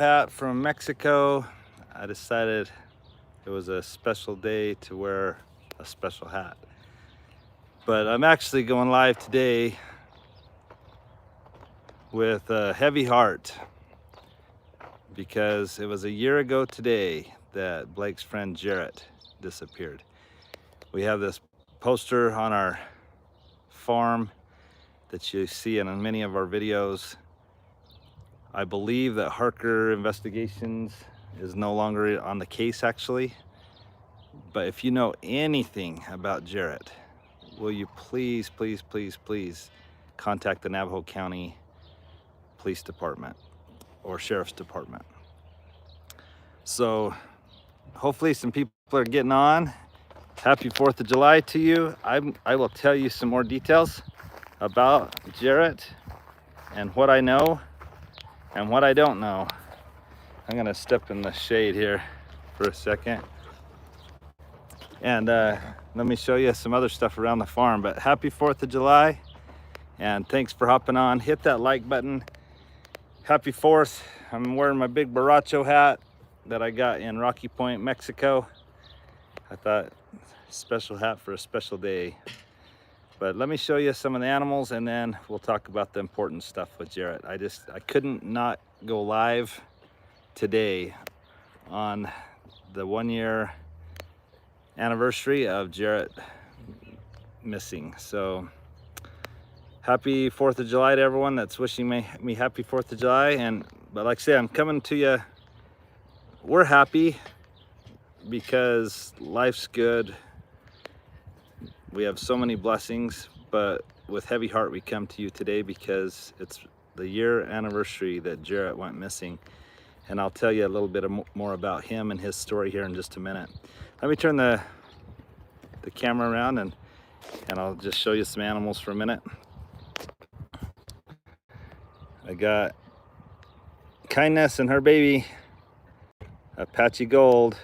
hat from Mexico. I decided it was a special day to wear a special hat. But I'm actually going live today with a heavy heart because it was a year ago today that Blake's friend Jarrett disappeared. We have this poster on our farm that you see in many of our videos. I believe that Harker Investigations is no longer on the case actually, but if you know anything about Jarrett, will you please contact the Navajo County Police Department or Sheriff's Department. So hopefully some people are getting on. Happy 4th of July to you. I will tell you some more details about Jarrett and what I know and what I don't know. I'm gonna step in the shade here for a second. And let me show you some other stuff around the farm. But happy 4th of July, and thanks for hopping on. Hit that like button. Happy 4th. I'm wearing my big Borracho hat that I got in Rocky Point, Mexico. I thought, special hat for a special day. But let me show you some of the animals and then we'll talk about the important stuff with Jarrett. I couldn't not go live today on the 1-year anniversary of Jarrett missing. So happy 4th of July to everyone that's wishing me happy 4th of July. But like I say, I'm coming to you. We're happy because life's good. We have so many blessings, but with heavy heart we come to you today because it's the year anniversary that Jarrett went missing. And I'll tell you a little bit more about him and his story here in just a minute. Let me turn the camera around and I'll just show you some animals for a minute. I got Kindness and her baby, Apache Gold,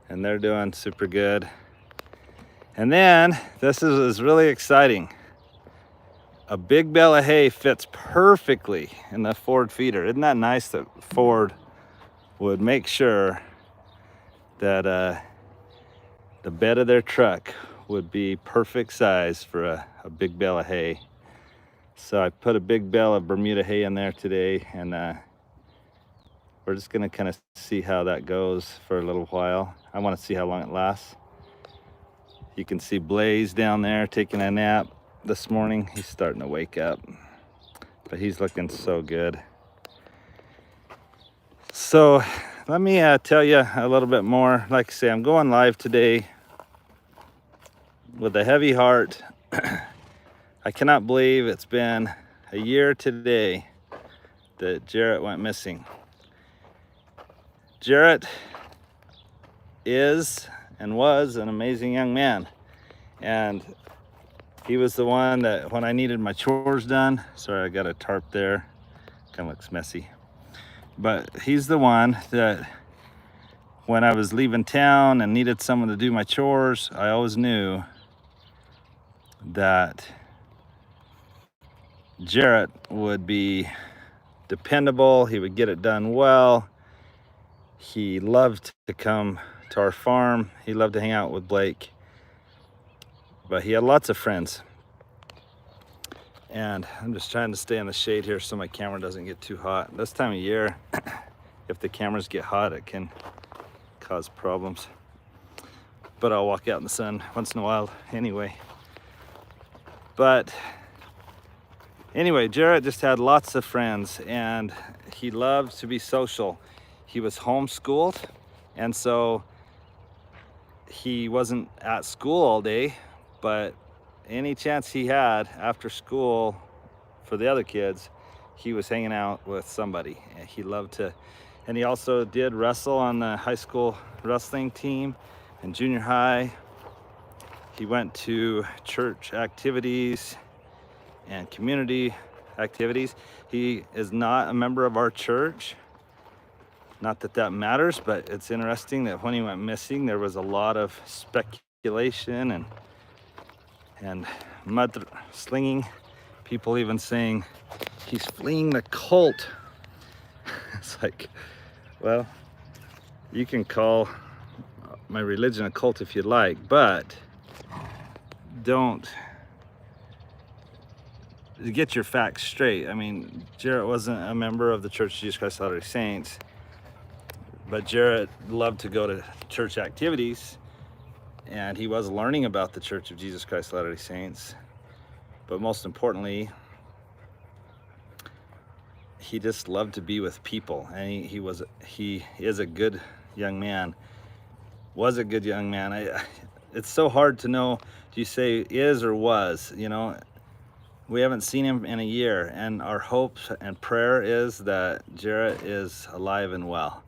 and they're doing super good. And then this is really exciting. A big bale of hay fits perfectly in the Ford feeder. Isn't that nice that Ford would make sure that the bed of their truck would be perfect size for a big bale of hay. So I put a big bale of Bermuda hay in there today, and we're just gonna kind of see how that goes for a little while. I want to see how long it lasts. You can see Blaze down there taking a nap this morning. He's starting to wake up, but he's looking so good. So let me tell you a little bit more. Like I say, I'm going live today with a heavy heart. I cannot believe it's been a year today that Jarrett went missing. Jarrett is and was an amazing young man, and he was the one that when I needed my chores done, sorry, I got a tarp there, kind of looks messy, but he's the one that when I was leaving town and needed someone to do my chores, I always knew that Jarrett would be dependable. He would get it done well. He loved to come to our farm. He loved to hang out with Blake, but he had lots of friends. And I'm just trying to stay in the shade here so my camera doesn't get too hot. This time of year, if the cameras get hot, it can cause problems. But I'll walk out in the sun once in a while anyway. But anyway, Jarrett just had lots of friends and he loved to be social. He was homeschooled, and so he wasn't at school all day, but any chance he had after school for the other kids, he was hanging out with somebody. And he loved to, and he also did wrestle on the high school wrestling team and junior high. He went to church activities and community activities. He is not a member of our church. Not that that matters, but it's interesting that when he went missing, there was a lot of speculation and mud slinging. People even saying he's fleeing the cult. It's like, well, you can call my religion a cult if you like, but don't get your facts straight. I mean, Jarrett wasn't a member of the Church of Jesus Christ of Latter-day Saints, but Jarrett loved to go to church activities, and he was learning about the Church of Jesus Christ of Latter-day Saints. But most importantly, he just loved to be with people, and he is a good young man. Was a good young man. It's so hard to know. Do you say is or was? You know, we haven't seen him in a year, and our hope and prayer is that Jarrett is alive and well.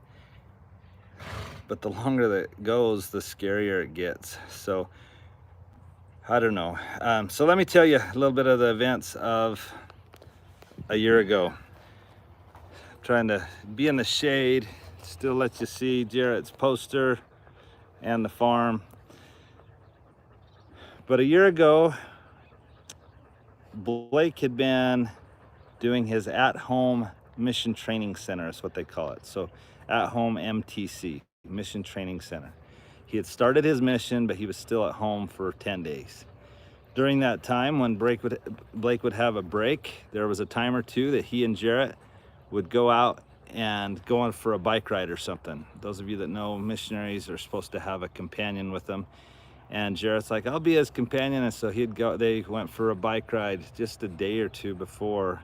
But the longer that goes, the scarier it gets. So I don't know. So let me tell you a little bit of the events of a year ago. I'm trying to be in the shade, still let you see Jarrett's poster and the farm. But a year ago, Blake had been doing his at-home mission training center, is what they call it. So at-home MTC, Mission Training Center. He had started his mission, but he was still at home for 10 days. During that time, when Blake would have a break, there was a time or two that he and Jarrett would go out and go on for a bike ride or something. Those of you that know, missionaries are supposed to have a companion with them. And Jarrett's like, I'll be his companion. And so they went for a bike ride just a day or two before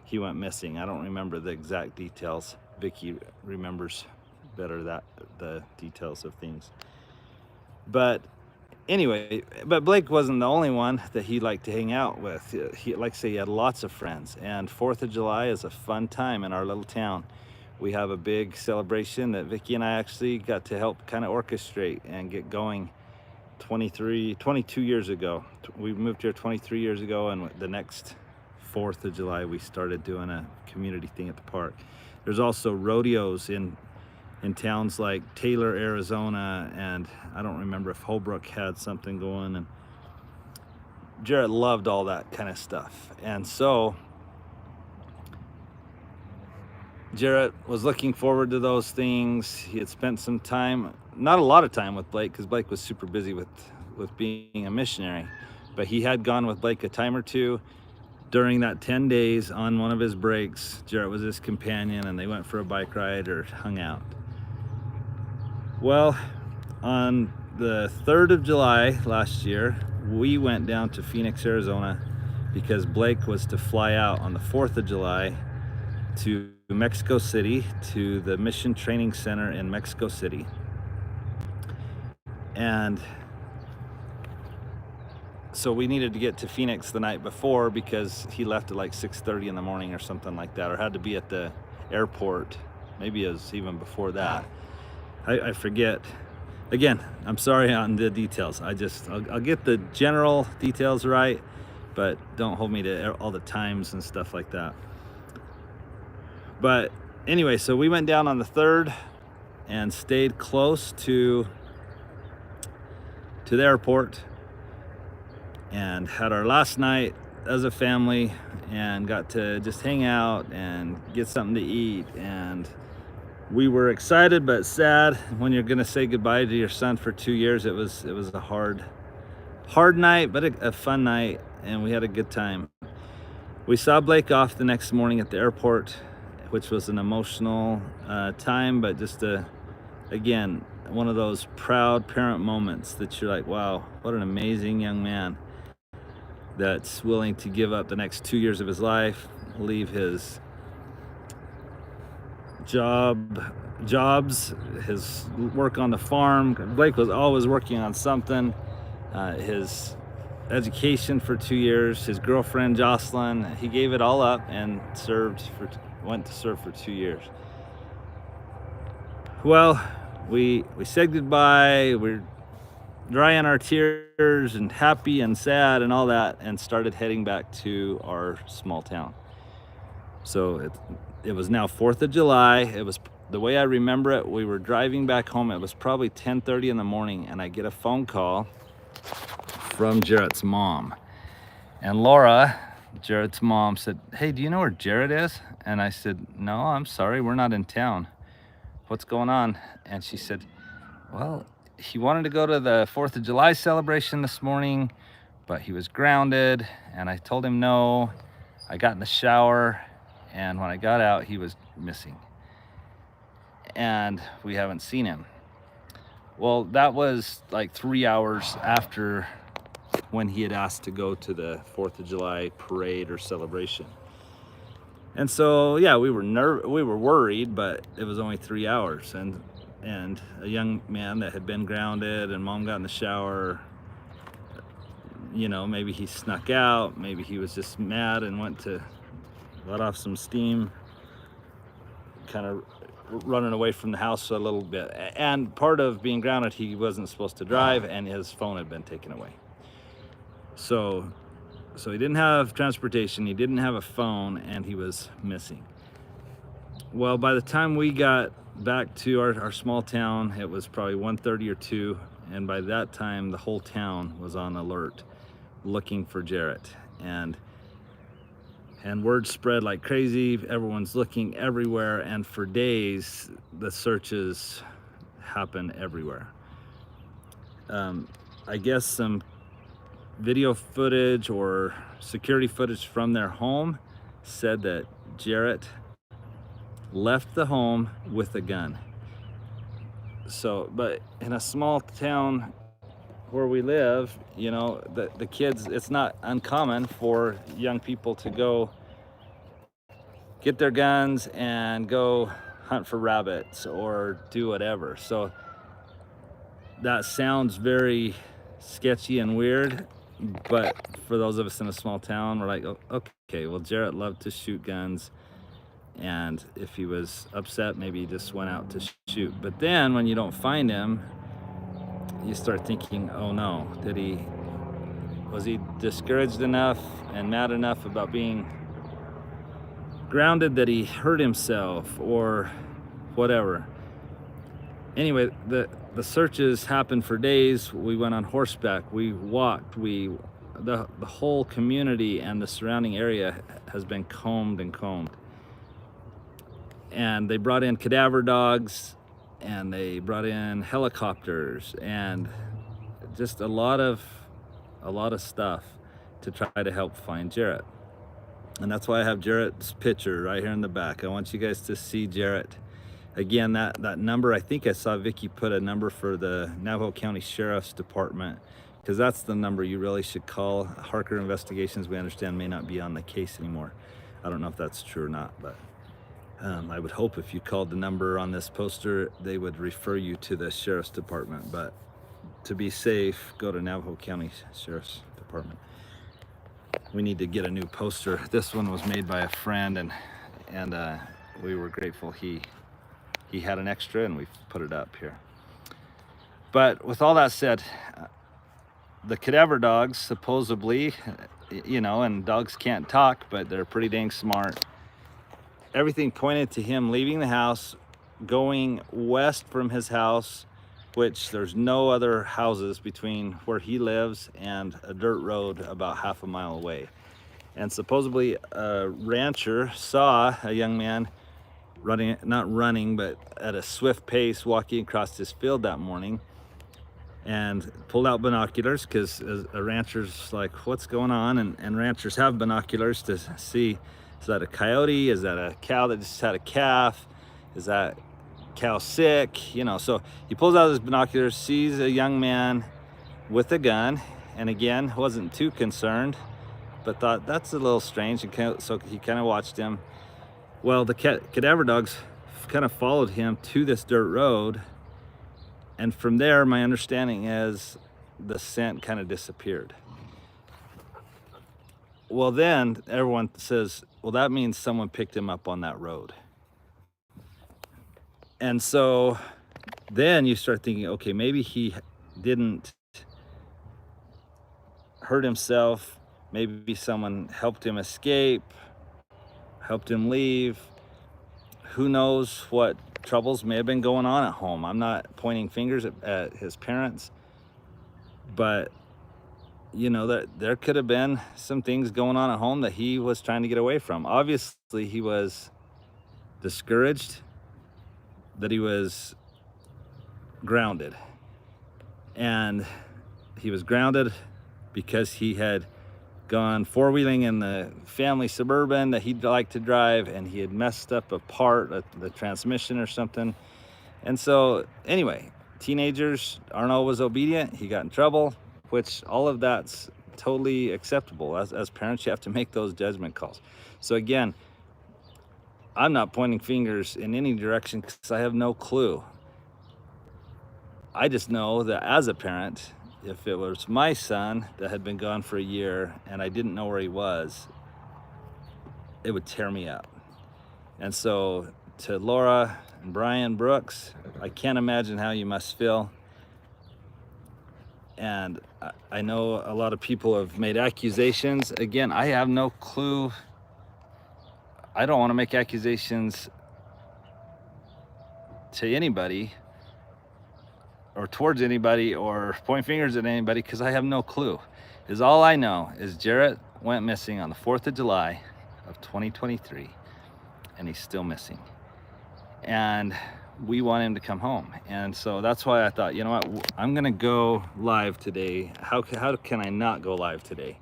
he went missing. I don't remember the exact details. Vicky remembers better the details of things. But anyway, but Blake wasn't the only one that he liked to hang out with. He, like I say, he had lots of friends, and 4th of July is a fun time in our little town. We have a big celebration that Vicky and I actually got to help kind of orchestrate and get going 22 years ago. We moved here 23 years ago, and the next 4th of July we started doing a community thing at the park. There's also rodeos in towns like Taylor, Arizona, and I don't remember if Holbrook had something going, and Jarrett loved all that kind of stuff. And so Jarrett was looking forward to those things. He had spent some time, not a lot of time with Blake, because Blake was super busy with being a missionary, but he had gone with Blake a time or two. During that 10 days on one of his breaks, Jarrett was his companion, and they went for a bike ride or hung out. Well, on the 3rd of July last year, we went down to Phoenix, Arizona, because Blake was to fly out on the 4th of July to Mexico City, to the Mission Training Center in Mexico City. And so we needed to get to Phoenix the night before, because he left at like 6:30 in the morning or something like that, or had to be at the airport. Maybe it was even before that. I forget. Again, I'm sorry on the details. I'll get the general details right, but don't hold me to all the times and stuff like that. But anyway, so we went down on the 3rd and stayed close to the airport and had our last night as a family, and got to just hang out and get something to eat. And we were excited but sad when you're gonna say goodbye to your son for 2 years. It was a hard night, but a fun night, and we had a good time. We saw Blake off the next morning at the airport, which was an emotional time, but just again, one of those proud parent moments that you're like, wow, what an amazing young man that's willing to give up the next 2 years of his life, leave his jobs, his work on the farm. Blake was always working on something. His education for 2 years, his girlfriend Jocelyn, he gave it all up and went to serve for 2 years. Well, we said goodbye. We're drying our tears and happy and sad and all that, and started heading back to our small town. So it was now 4th of July. It was, the way I remember it, we were driving back home. It was probably 10:30 in the morning, and I get a phone call from Jarrett's mom. And Laura, Jared's mom said, "Hey, do you know where Jared is?" And I said, "No, I'm sorry, we're not in town. What's going on?" And she said, "Well, he wanted to go to the 4th of July celebration this morning, but he was grounded." And I told him no. I got in the shower, and when I got out, he was missing. And we haven't seen him. Well, that was like 3 hours after when he had asked to go to the 4th of July parade or celebration. And so, yeah, we were worried, but it was only 3 hours. And a young man that had been grounded, and mom got in the shower, you know, maybe he snuck out, maybe he was just mad and went to let off some steam, kind of running away from the house a little bit. And part of being grounded, he wasn't supposed to drive, and his phone had been taken away. So he didn't have transportation, he didn't have a phone, and he was missing. Well, by the time we got back to our small town, it was probably 1:30 or 2, and by that time the whole town was on alert looking for Jarrett. And word spread like crazy. Everyone's looking everywhere, and for days the searches happened everywhere. I guess some video footage or security footage from their home said that Jarrett left the home with a gun. So, but in a small town where we live, you know, the kids, it's not uncommon for young people to go get their guns and go hunt for rabbits or do whatever. So that sounds very sketchy and weird, but for those of us in a small town, we're like, oh, okay, well, Jarrett loved to shoot guns, and if he was upset, maybe he just went out to shoot. But then when you don't find him, you start thinking, oh no, was he discouraged enough and mad enough about being grounded that he hurt himself or whatever? Anyway, the searches happened for days. We went on horseback, we walked, the whole community and the surrounding area has been combed and combed. And they brought in cadaver dogs, and they brought in helicopters, and just a lot of stuff to try to help find Jarrett. And that's why I have Jarrett's picture right here in the back. I want you guys to see Jarrett. Again, that number, I think I saw Vicky put a number for the Navajo County Sheriff's Department, because that's the number you really should call. Harker Investigations, we understand, may not be on the case anymore. I don't know if that's true or not, but I would hope if you called the number on this poster, they would refer you to the Sheriff's Department. But to be safe, go to Navajo County Sheriff's Department. We need to get a new poster. This one was made by a friend, and we were grateful he had an extra, and we put it up here. But with all that said, the cadaver dogs supposedly, you know, and dogs can't talk, but they're pretty dang smart. Everything pointed to him leaving the house, going west from his house, which there's no other houses between where he lives and a dirt road about half a mile away. And supposedly a rancher saw a young man not running, but at a swift pace walking across his field that morning, and pulled out binoculars, because a rancher's like, what's going on? And ranchers have binoculars to see, is that a coyote? Is that a cow that just had a calf? Is that cow sick? You know, so he pulls out his binoculars, sees a young man with a gun, and again, wasn't too concerned, but thought that's a little strange, and so he kind of watched him. Well, the cadaver dogs kind of followed him to this dirt road, and from there, my understanding is the scent kind of disappeared. Well, then everyone says, well, that means someone picked him up on that road. And so then you start thinking, okay, maybe he didn't hurt himself. Maybe someone helped him escape, helped him leave. Who knows what troubles may have been going on at home. I'm not pointing fingers at his parents, but you know, that there could have been some things going on at home that he was trying to get away from. Obviously, he was discouraged, that he was grounded. And he was grounded because he had gone four-wheeling in the family Suburban that he'd like to drive, and he had messed up a part of the transmission or something. And so anyway, teenagers aren't always obedient. He got in trouble, which all of that's totally acceptable. As parents, you have to make those judgment calls. So again, I'm not pointing fingers in any direction because I have no clue. I just know that as a parent, if it was my son that had been gone for a year and I didn't know where he was, it would tear me up. And so to Laura and Brian Brooks, I can't imagine how you must feel. And I know a lot of people have made accusations. Again, I have no clue. I don't want to make accusations to anybody or towards anybody or point fingers at anybody because I have no clue. Is all I know is Jarrett went missing on the 4th of July of 2023 and he's still missing. And we want him to come home. And so that's why I thought, you know what, I'm gonna go live today. How can I not go live today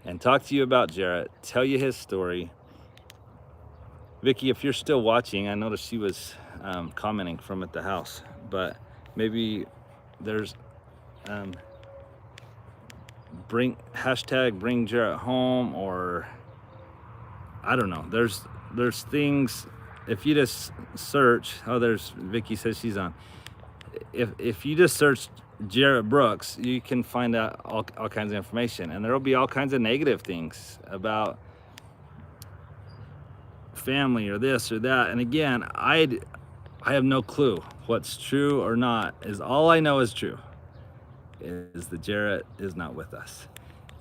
and talk to you about Jarrett, tell you his story. Vicky, if you're still watching, I noticed she was commenting from at the house, but maybe there's bring Jarrett home, or I don't know. There's things, if you just search, oh, there's Vicky says she's on. If you just search Jarrett Brooks, you can find out all kinds of information, and there'll be all kinds of negative things about family or this or that. And again, I have no clue what's true or not. Is all I know is true is that Jarrett is not with us,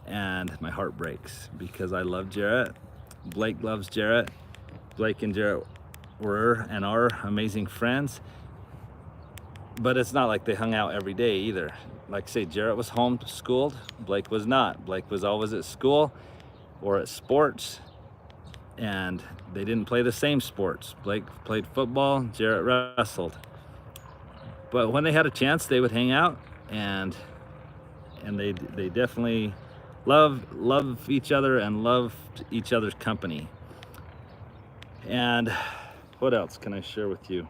and my heart breaks because I love Jarrett. Blake loves Jarrett. Blake and Jarrett were and are amazing friends, but it's not like they hung out every day either. Like I say, Jarrett was homeschooled, Blake was not. Blake was always at school or at sports, and they didn't play the same sports. Blake played football, Jarrett wrestled. But when they had a chance, they would hang out, and they definitely love each other and loved each other's company. And what else can I share with you?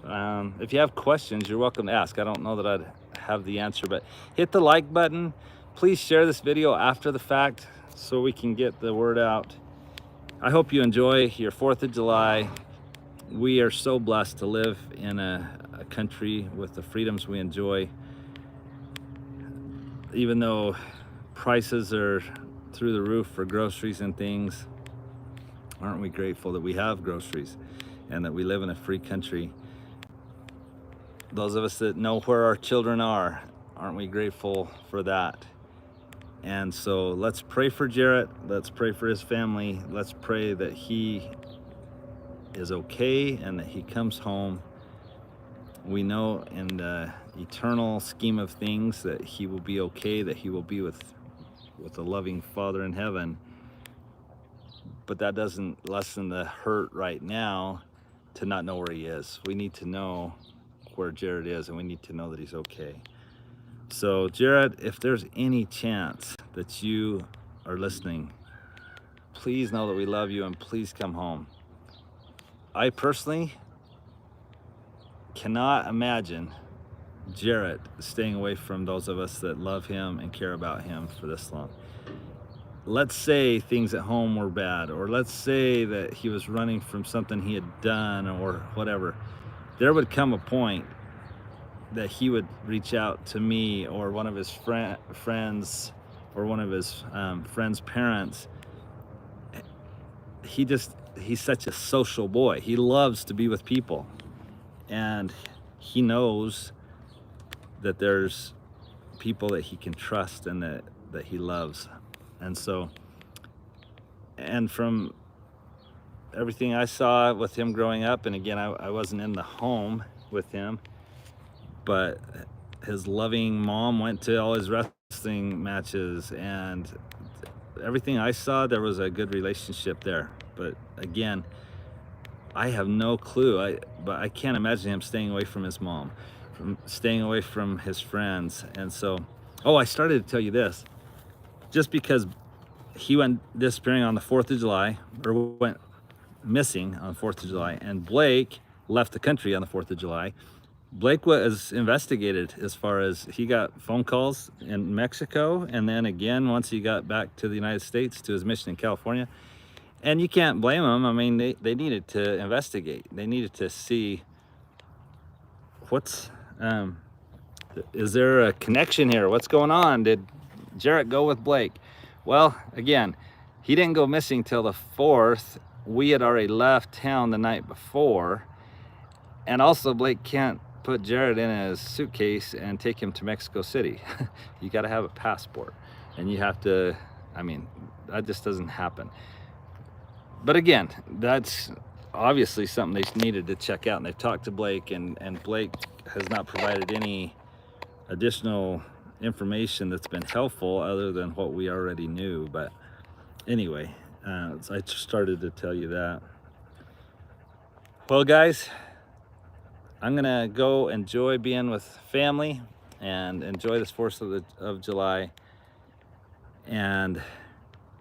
If you have questions, you're welcome to ask. I don't know that I'd have the answer, but hit the like button. Please share this video after the fact so we can get the word out. I hope you enjoy your 4th of July. We are so blessed to live in a country with the freedoms we enjoy. Even though prices are through the roof for groceries and things, aren't we grateful that we have groceries and that we live in a free country? Those of us that know where our children are, aren't we grateful for that? And so let's pray for Jarrett. Let's pray for his family. Let's pray that he is okay and that he comes home. We know in the eternal scheme of things that he will be okay, that he will be with a loving Father in heaven. But that doesn't lessen the hurt right now to not know where he is. We need to know where Jarrett is, and we need to know that he's okay. So Jarrett, if there's any chance that you are listening, please know that we love you and please come home. I personally cannot imagine Jarrett staying away from those of us that love him and care about him for this long. Let's say things at home were bad, or let's say that he was running from something he had done or whatever. There would come a point that he would reach out to me or one of his friends or one of his friends' parents. He's such a social boy. He loves to be with people, and he knows that there's people that he can trust and that he loves. And so, and from everything I saw with him growing up, and again, I wasn't in the home with him, but his loving mom went to all his wrestling matches, and everything I saw, there was a good relationship there. But again, I have no clue. But I can't imagine him staying away from his mom, from staying away from his friends. And so, oh, I started to tell you this. Just because he went disappearing on the 4th of July, or went missing on the 4th of July, and Blake left the country on the 4th of July, Blake was investigated as far as he got phone calls in Mexico, and then again once he got back to the United States to his mission in California. And you can't blame them. I mean, they needed to investigate. They needed to see what's, is there a connection here? What's going on? Did Jarrett go with Blake? Well, again, he didn't go missing till the 4th. We had already left town the night before. And also Blake can't put Jarrett in his suitcase and take him to Mexico City. You got to have a passport, and you have to, I mean, that just doesn't happen. But again, that's obviously something they needed to check out, and they've talked to Blake, and Blake has not provided any additional information that's been helpful other than what we already knew. But anyway, so I started to tell you that. Well, guys, I'm gonna go enjoy being with family and enjoy this 4th of July. And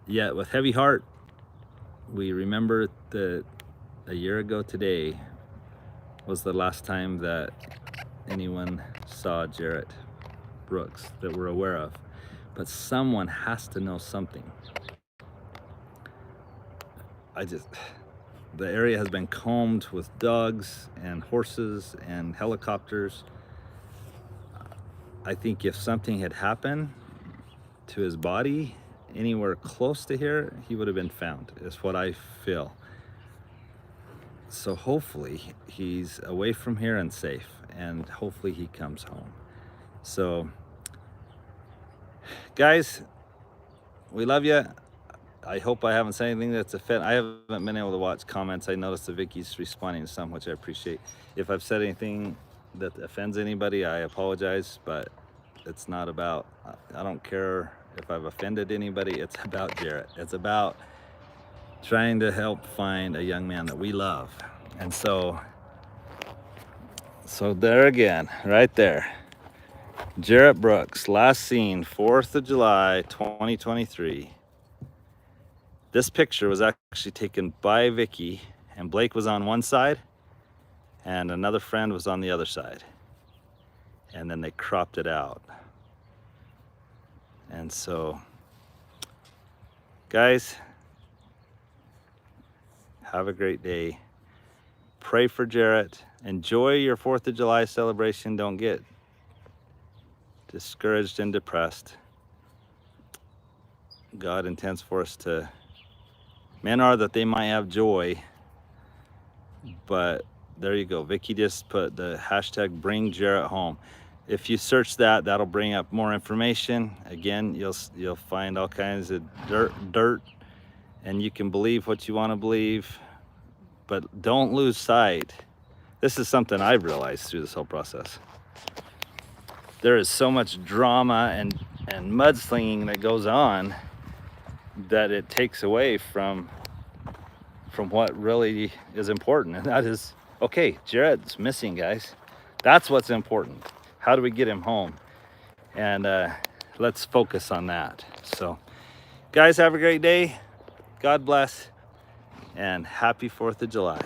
yet with heavy heart, we remember that a year ago today was the last time that anyone saw Jarrett Brooks that we're aware of. But someone has to know something. The area has been combed with dogs and horses and helicopters. I think if something had happened to his body anywhere close to here, he would have been found, is what I feel. So hopefully he's away from here and safe, and hopefully he comes home. So guys, we love you. I hope I haven't said anything that's offensive. I haven't been able to watch comments. I noticed that Vicky's responding to some, which I appreciate. If I've said anything that offends anybody, I apologize, but it's not about, I don't care if I've offended anybody. It's about Jarrett. It's about trying to help find a young man that we love. And so there again, right there, Jarrett Brooks, last seen 4th of July, 2023. This picture was actually taken by Vicky, and Blake was on one side and another friend was on the other side. And then they cropped it out. And so, guys, have a great day. Pray for Jarrett. Enjoy your 4th of July celebration. Don't get discouraged and depressed. God intends for us to, men are that they might have joy, but there you go. Vicky just put the hashtag bring Jarrett home. If you search that, that'll bring up more information. Again, you'll find all kinds of dirt, and you can believe what you want to believe, but don't lose sight. This is something I've realized through this whole process. There is so much drama and mudslinging that goes on that it takes away from what really is important, and that is, okay, Jarrett's missing, guys. That's what's important. How do we get him home? And let's focus on that. So, guys, have a great day. God bless, and happy 4th of July.